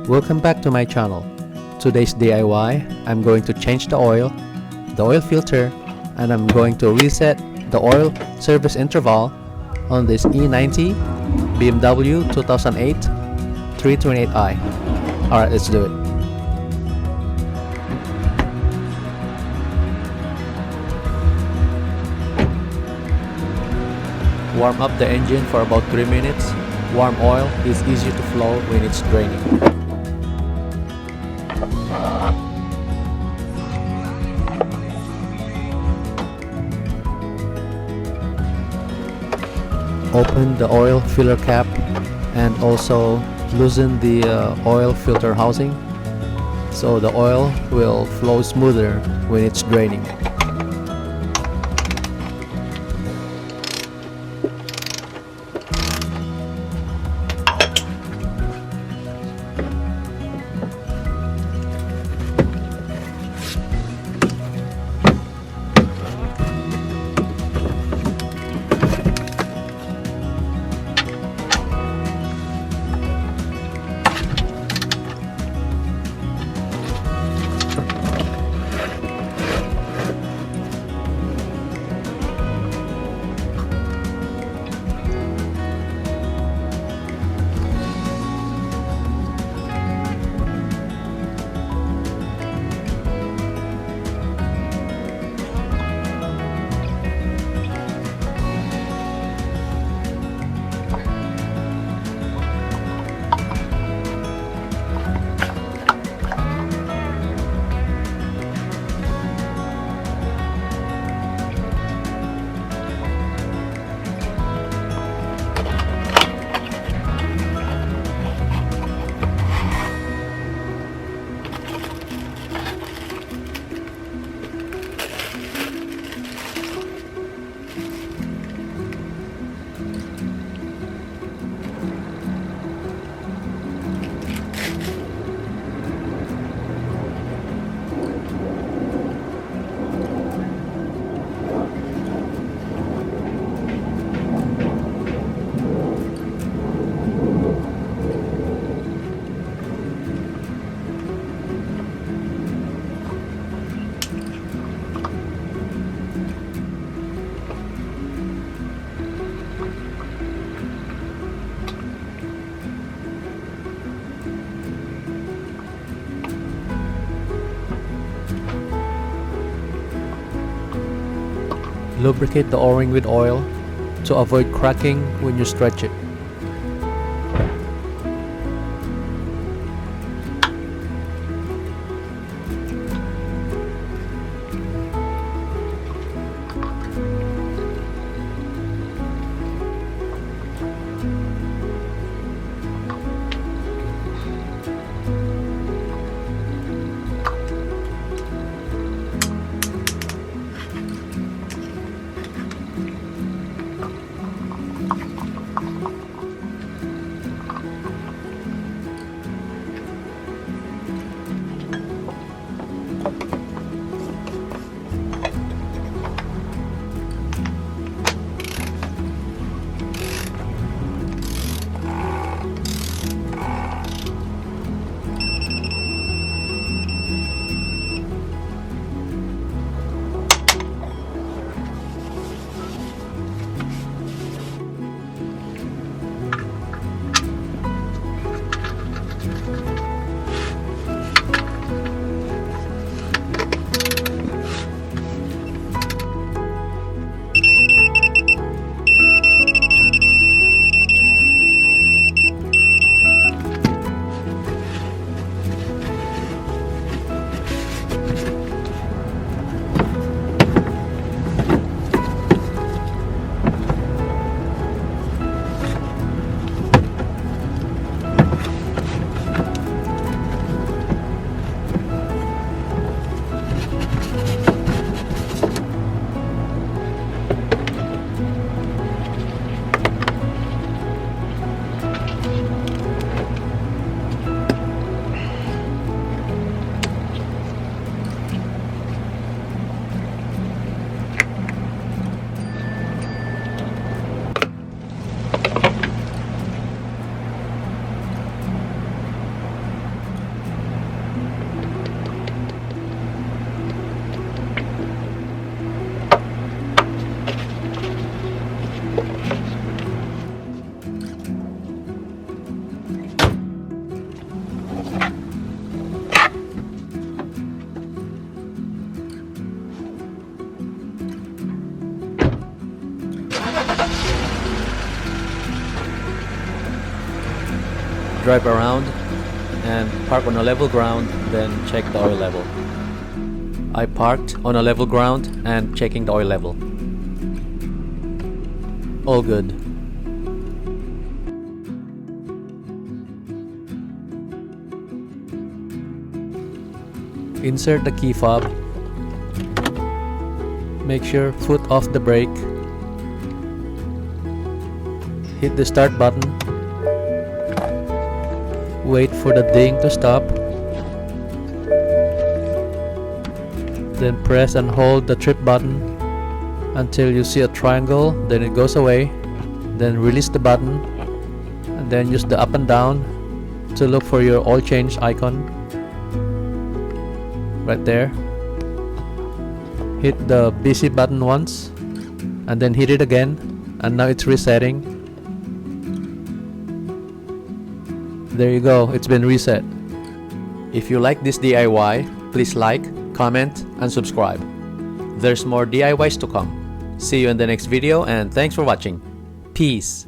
Welcome back to my channel. Today's DIY, I'm going to change the oil filter, and I'm going to reset the oil service interval on this E90 BMW 2008 328i. Alright, let's do it. Warm up the engine for about 3 minutes. Warm oil is easy to flow when it's draining. Open the oil filler cap and also loosen the oil filter housing so the oil will flow smoother when it's draining. Lubricate the O-ring with oil to avoid cracking when you stretch it. drive around and park on a level ground, then check the oil level. I parked on a level ground and checking the oil level. All good. Insert the key fob. Make sure foot off the brake. Hit the start button. Wait for the ding to stop. Then press and hold the trip button until you see a triangle, then it goes away. Then release the button and then use the up and down to look for your oil change icon. Right there. Hit the busy button once and then hit it again, and now it's resetting. There you go, it's been reset. If you like this DIY, please like, comment, and subscribe. There's more DIYs to come. See you in the next video, and thanks for watching. Peace.